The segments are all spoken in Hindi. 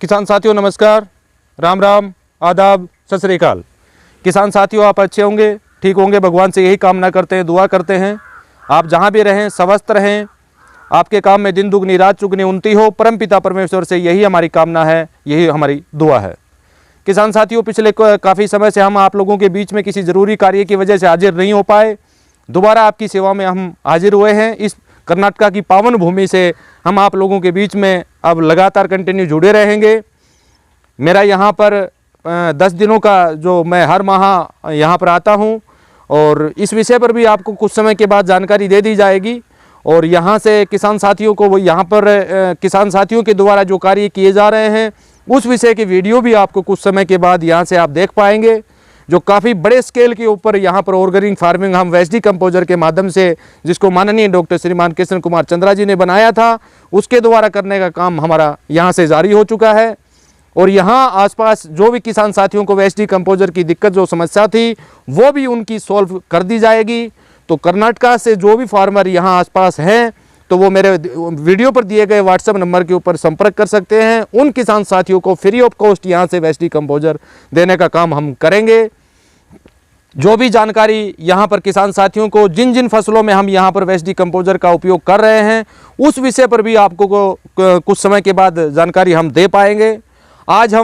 किसान साथियों नमस्कार, राम राम, आदाब, सत श्री अकाल। किसान साथियों आप अच्छे होंगे, ठीक होंगे, भगवान से यही कामना करते हैं, दुआ करते हैं। आप जहाँ भी रहें स्वस्थ रहें, आपके काम में दिन दुगनी रात चुगनी उन्नति हो, परमपिता परमेश्वर से यही हमारी कामना है, यही हमारी दुआ है। किसान साथियों पिछले काफ़ी समय से हम आप लोगों के बीच में किसी ज़रूरी कार्य की वजह से हाजिर नहीं हो पाए। दोबारा आपकी सेवा में हम हाजिर हुए हैं। इस कर्नाटका की पावन भूमि से हम आप लोगों के बीच में अब लगातार कंटिन्यू जुड़े रहेंगे। मेरा यहाँ पर 10 दिनों का जो मैं हर माह यहाँ पर आता हूँ और इस विषय पर भी आपको कुछ समय के बाद जानकारी दे दी जाएगी। और यहाँ से किसान साथियों को वो यहाँ पर किसान साथियों के द्वारा जो कार्य किए जा रहे हैं उस विषय की वीडियो भी आपको कुछ समय के बाद यहाँ से आप देख पाएंगे, जो काफ़ी बड़े स्केल के ऊपर यहाँ पर ऑर्गेनिक फार्मिंग हम वेस्टी कंपोजर के माध्यम से, जिसको माननीय डॉक्टर श्रीमान किशन कुमार चंद्रा जी ने बनाया था, उसके द्वारा करने का काम हमारा यहाँ से जारी हो चुका है। और यहाँ आसपास जो भी किसान साथियों को वेस्टी कंपोजर की दिक्कत जो समस्या थी वो भी उनकी सॉल्व कर दी जाएगी। तो कर्नाटका से जो भी फार्मर यहाँ आसपास हैं तो वो मेरे वीडियो पर दिए गए व्हाट्सएप नंबर के ऊपर संपर्क कर सकते हैं। उन किसान साथियों को फ्री ऑफ कॉस्ट यहाँ से वेस्टी कंपोजर देने का काम हम करेंगे। जो भी जानकारी यहाँ पर किसान साथियों को जिन जिन फसलों में हम यहाँ पर वेस्टी कंपोजर का उपयोग कर रहे हैं उस विषय पर भी आपको कुछ समय के बाद जानकारी हम दे पाएंगे। आज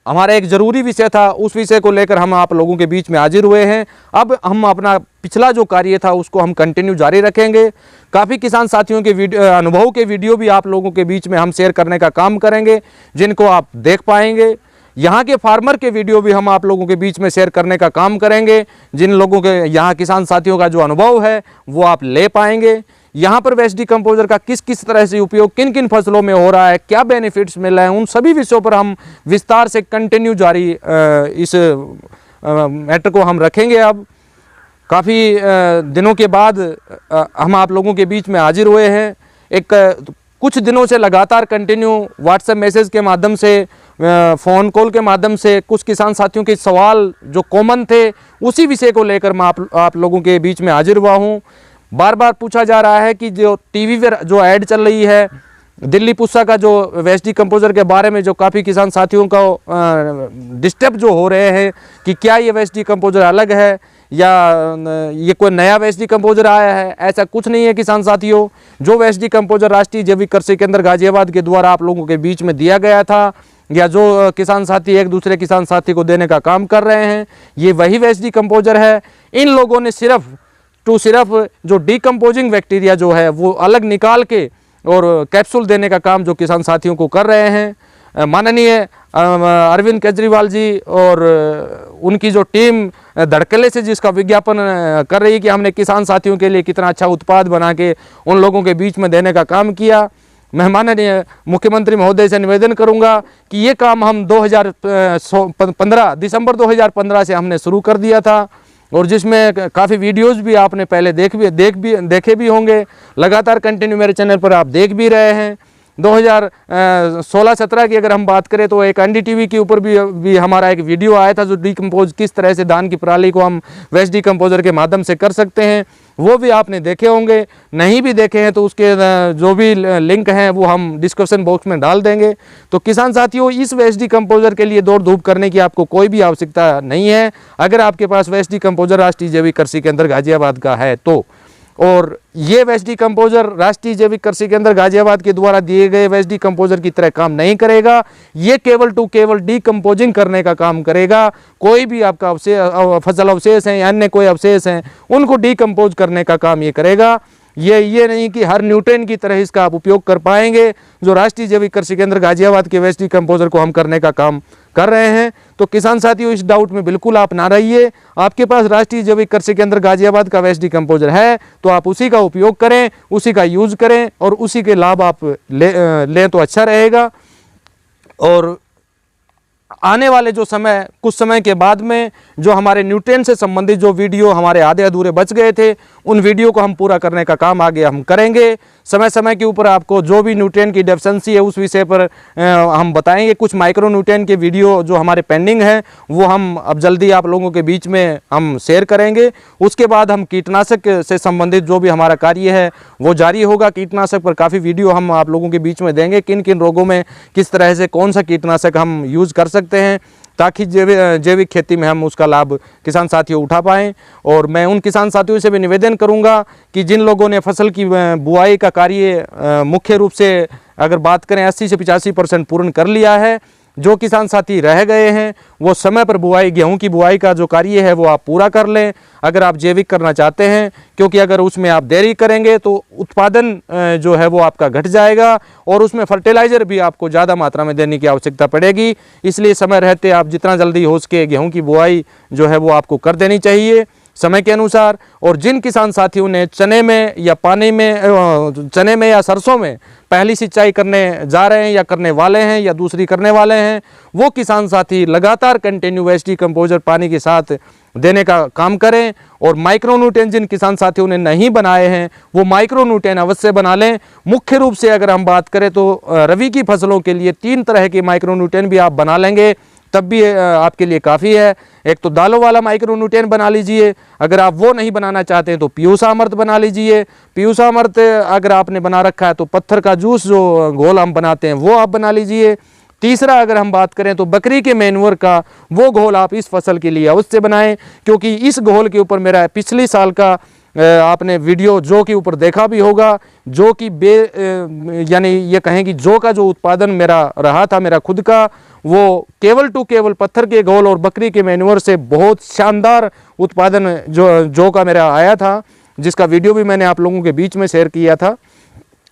हमारा एक ज़रूरी विषय था, उस विषय को लेकर हम आप लोगों के बीच में हाजिर हुए हैं। अब हम अपना पिछला जो कार्य था उसको हम कंटिन्यू जारी रखेंगे। काफ़ी किसान साथियों के अनुभव के वीडियो भी आप लोगों के बीच में हम शेयर करने का काम करेंगे, जिनको आप देख पाएंगे। यहाँ के फार्मर के वीडियो भी हम आप लोगों के बीच में शेयर करने का काम करेंगे, जिन लोगों के यहाँ किसान साथियों का जो अनुभव है वो आप ले पाएंगे। यहाँ पर वेस्टी कंपोजर का किस किस तरह से उपयोग किन किन फसलों में हो रहा है, क्या बेनिफिट्स मिल रहे हैं, उन सभी विषयों पर हम विस्तार से कंटिन्यू जारी इस मैटर को हम रखेंगे। अब काफ़ी दिनों के बाद हम आप लोगों के बीच में हाजिर हुए हैं। कुछ दिनों से लगातार कंटिन्यू व्हाट्सएप मैसेज के माध्यम से, फ़ोन कॉल के माध्यम से कुछ किसान साथियों के सवाल जो कॉमन थे उसी विषय को लेकर मैं आप लोगों के बीच में हाजिर हुआ हूँ। बार बार पूछा जा रहा है कि जो टीवी पर जो ऐड चल रही है दिल्ली पुस्सा का, जो वेस्टी कंपोजर के बारे में जो काफ़ी किसान साथियों का डिस्टर्ब जो हो रहे हैं कि क्या ये वेस्टी कंपोजर अलग है या ये कोई नया वेस्टी कंपोजर आया है। ऐसा कुछ नहीं है किसान साथियों। जो वेस्टी कंपोजर राष्ट्रीय जैविक कृषि केंद्र गाजियाबाद के द्वारा आप लोगों के बीच में दिया गया था या जो किसान साथी एक दूसरे किसान साथी को देने का काम कर रहे हैं, ये वही वेस्टी कंपोजर है। इन लोगों ने सिर्फ जो डिकम्पोजिंग बैक्टीरिया जो है वो अलग निकाल के और कैप्सूल देने का काम जो किसान साथियों को कर रहे हैं। माननीय अरविंद केजरीवाल जी और उनकी जो टीम धड़कले से जिसका विज्ञापन कर रही है कि हमने किसान साथियों के लिए कितना अच्छा उत्पाद बना के उन लोगों के बीच में देने का काम किया। मैं माननीय मुख्यमंत्री महोदय से निवेदन करूंगा कि ये काम हम दिसंबर 2015 से हमने शुरू कर दिया था और जिसमें काफ़ी वीडियोस भी आपने पहले देखे भी होंगे। लगातार कंटिन्यू मेरे चैनल पर आप देख भी रहे हैं। 2016-17 की अगर हम बात करें तो एक एनडीटीवी के ऊपर भी हमारा एक वीडियो आया था, जो डिकम्पोज किस तरह से धान की पराली को हम वेस्ट डिकम्पोजर के माध्यम से कर सकते हैं, वो भी आपने देखे होंगे। नहीं भी देखे हैं तो उसके जो भी लिंक हैं वो हम डिस्क्रिप्शन बॉक्स में डाल देंगे। तो किसान साथियों, इस वेस्ट डिकम्पोजर के लिए दौड़ धूप करने की आपको कोई भी आवश्यकता नहीं है। अगर आपके पास वेस्ट डिकम्पोजर राष्ट्रीय जैविक कृषि केंद्र गाजियाबाद का है तो, और ये वेस्ट डिकम्पोजर राष्ट्रीय जैविक कृषि केंद्र गाजियाबाद के द्वारा दिए गए वेस्ट डिकम्पोजर की तरह काम नहीं करेगा। ये केवल डिकम्पोजिंग करने का काम करेगा। कोई भी आपका फसल अवशेष हैं या अन्य कोई अवशेष हैं उनको डिकम्पोज करने का काम ये करेगा। ये नहीं कि हर न्यूट्रिएंट की तरह इसका आप उपयोग कर पाएंगे। जो राष्ट्रीय जैविक कृषि केंद्र गाजियाबाद के वेस्ट डिकम्पोजर को हम करने का काम कर रहे हैं। तो किसान साथियों, इस डाउट में बिल्कुल आप ना रहिए। आपके पास राष्ट्रीय जैविक कृषि केंद्र गाजियाबाद का वेस्ट डिकम्पोजर है तो आप उसी का उपयोग करें, उसी का यूज़ करें और उसी के लाभ आप लें तो अच्छा रहेगा। और आने वाले जो समय, कुछ समय के बाद में जो हमारे न्यूट्रिएंट से संबंधित जो वीडियो हमारे आधे अधूरे बच गए थे, उन वीडियो को हम पूरा करने का काम आगे हम करेंगे। समय समय के ऊपर आपको जो भी न्यूट्रिएंट की डेफिशिएंसी है उस विषय पर हम बताएंगे। कुछ माइक्रो न्यूट्रिएंट के वीडियो जो हमारे पेंडिंग है वो हम अब जल्दी आप लोगों के बीच में हम शेयर करेंगे। उसके बाद हम कीटनाशक से संबंधित जो भी हमारा कार्य है वो जारी होगा। कीटनाशक पर काफ़ी वीडियो हम आप लोगों के बीच में देंगे, किन किन रोगों में किस तरह से कौन सा कीटनाशक हम यूज़ कर सकते हैं, ताकि जैविक खेती में हम उसका लाभ किसान साथियों उठा पाएँ। और मैं उन किसान साथियों से भी निवेदन करूंगा कि जिन लोगों ने फसल की बुआई का कार्य मुख्य रूप से अगर बात करें 80 से 85% पूर्ण कर लिया है, जो किसान साथी रह गए हैं वो समय पर बुआई, गेहूं की बुआई का जो कार्य है वो आप पूरा कर लें अगर आप जैविक करना चाहते हैं, क्योंकि अगर उसमें आप देरी करेंगे तो उत्पादन जो है वो आपका घट जाएगा और उसमें फर्टिलाइज़र भी आपको ज़्यादा मात्रा में देने की आवश्यकता पड़ेगी। इसलिए समय रहते आप जितना जल्दी हो सके गेहूं की बुआई जो है वो आपको कर देनी चाहिए समय के अनुसार। और जिन किसान साथियों ने चने में या सरसों में पहली सिंचाई करने जा रहे हैं या करने वाले हैं या दूसरी करने वाले हैं, वो किसान साथी लगातार कंटिन्यू वेस्ट डिकम्पोजर पानी के साथ देने का काम करें। और माइक्रो न्यूट्रिएंट जिन किसान साथियों ने नहीं बनाए हैं वो माइक्रो न्यूट्रिएंट अवश्य बना लें। मुख्य रूप से अगर हम बात करें तो रबी की फसलों के लिए 3 तरह के माइक्रो न्यूट्रिएंट भी आप बना लेंगे तब भी आपके लिए काफ़ी है। एक तो दालों वाला माइक्रो न्यूट्रिएंट बना लीजिए, अगर आप वो नहीं बनाना चाहते हैं तो पीयूषामृत बना लीजिए। पीयूषामृत अगर आपने बना रखा है तो पत्थर का जूस जो घोल हम बनाते हैं वो आप बना लीजिए। तीसरा अगर हम बात करें तो बकरी के मैन्योर का वो घोल आप इस फसल के लिए अवश्य बनाएं, क्योंकि इस घोल के ऊपर मेरा पिछले साल का आपने वीडियो जो के ऊपर देखा भी होगा। जो कि यानी ये कहें कि जो का जो उत्पादन मेरा रहा था मेरा खुद का, वो केवल पत्थर के घोल और बकरी के मैन्योर से बहुत शानदार उत्पादन जो का मेरा आया था, जिसका वीडियो भी मैंने आप लोगों के बीच में शेयर किया था।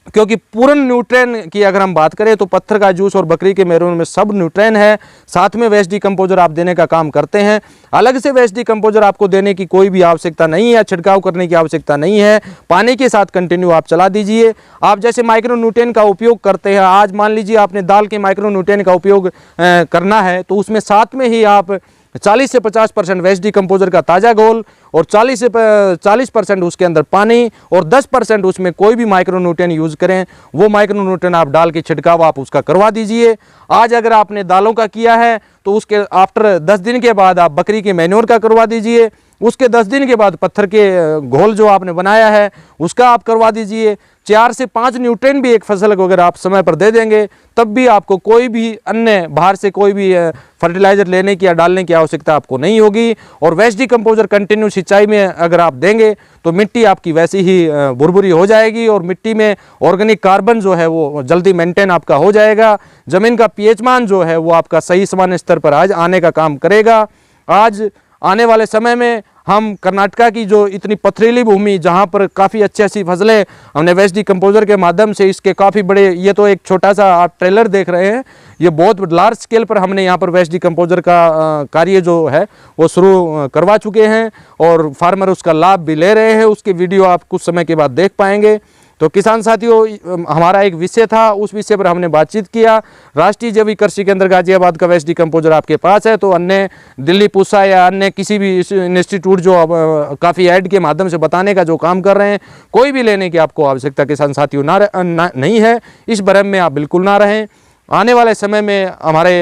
क्योंकि पूर्ण न्यूट्रिएंट की अगर हम बात करें तो पत्थर का जूस और बकरी के मैन्योर में सब न्यूट्रिएंट है, साथ में वेस्ट डिकम्पोजर आप देने का काम करते हैं। अलग से वेस्ट डिकम्पोजर आपको देने की कोई भी आवश्यकता नहीं है, छिड़काव करने की आवश्यकता नहीं है, पानी के साथ कंटिन्यू आप चला दीजिए। आप जैसे माइक्रो न्यूट्रिएंट का उपयोग करते हैं, आज मान लीजिए आपने दाल के माइक्रो न्यूट्रिएंट का उपयोग करना है तो उसमें साथ में ही आप 40 से 50% वेस्ट डिकम्पोजर का ताज़ा घोल और 40% उसके अंदर पानी और 10% उसमें कोई भी माइक्रो न्यूट्रिएंट यूज़ करें, वो माइक्रो न्यूट्रिएंट आप डाल के छिड़काव आप उसका करवा दीजिए। आज अगर आपने दालों का किया है तो उसके आफ्टर 10 दिन के बाद आप बकरी के मैन्योर का करवा दीजिए। उसके 10 दिन के बाद पत्थर के घोल जो आपने बनाया है उसका आप करवा दीजिए। 4 से 5 न्यूट्रिएंट भी एक फसल को अगर आप समय पर दे देंगे तब भी आपको कोई भी अन्य बाहर से कोई भी फर्टिलाइज़र लेने की या डालने की आवश्यकता आपको नहीं होगी। और वेस्ट डिकम्पोजर कंटिन्यू सिंचाई में अगर आप देंगे तो मिट्टी आपकी वैसी ही भुरभुरी हो जाएगी और मिट्टी में ऑर्गेनिक कार्बन जो है वो जल्दी मेंटेन आपका हो जाएगा। ज़मीन का पीएच मान जो है वो आपका सही सामान्य स्तर पर आज आने का काम करेगा। आज आने वाले समय में हम कर्नाटका की जो इतनी पथरीली भूमि जहाँ पर काफ़ी अच्छी फसलें हमने वेस्ट डिकम्पोजर के माध्यम से इसके काफ़ी बड़े, ये तो एक छोटा सा आप ट्रेलर देख रहे हैं, ये बहुत लार्ज स्केल पर हमने यहाँ पर वेस्ट डिकम्पोजर का कार्य जो है वो शुरू करवा चुके हैं और फार्मर उसका लाभ भी ले रहे हैं। उसकी वीडियो आप कुछ समय के बाद देख पाएंगे। तो किसान साथियों, हमारा एक विषय था, उस विषय पर हमने बातचीत किया। राष्ट्रीय जैविक कृषि केंद्र गाजियाबाद का वेस्ट डिकम्पोजर आपके पास है तो अन्य दिल्ली पूसा या अन्य किसी भी इंस्टीट्यूट जो काफ़ी ऐड के माध्यम से बताने का जो काम कर रहे हैं, कोई भी लेने की आपको आवश्यकता किसान साथियों नहीं है। इस भ्रम में आप बिल्कुल ना रहें। आने वाले समय में हमारे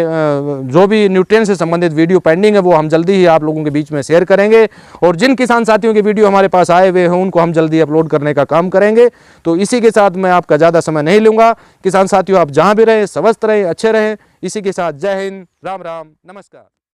जो भी न्यूट्रिएंट से संबंधित वीडियो पेंडिंग है वो हम जल्दी ही आप लोगों के बीच में शेयर करेंगे और जिन किसान साथियों के वीडियो हमारे पास आए हुए हैं उनको हम जल्दी अपलोड करने का काम करेंगे। तो इसी के साथ मैं आपका ज़्यादा समय नहीं लूँगा। किसान साथियों, आप जहाँ भी रहें स्वस्थ रहें, अच्छे रहें। इसी के साथ जय हिंद, राम राम, नमस्कार।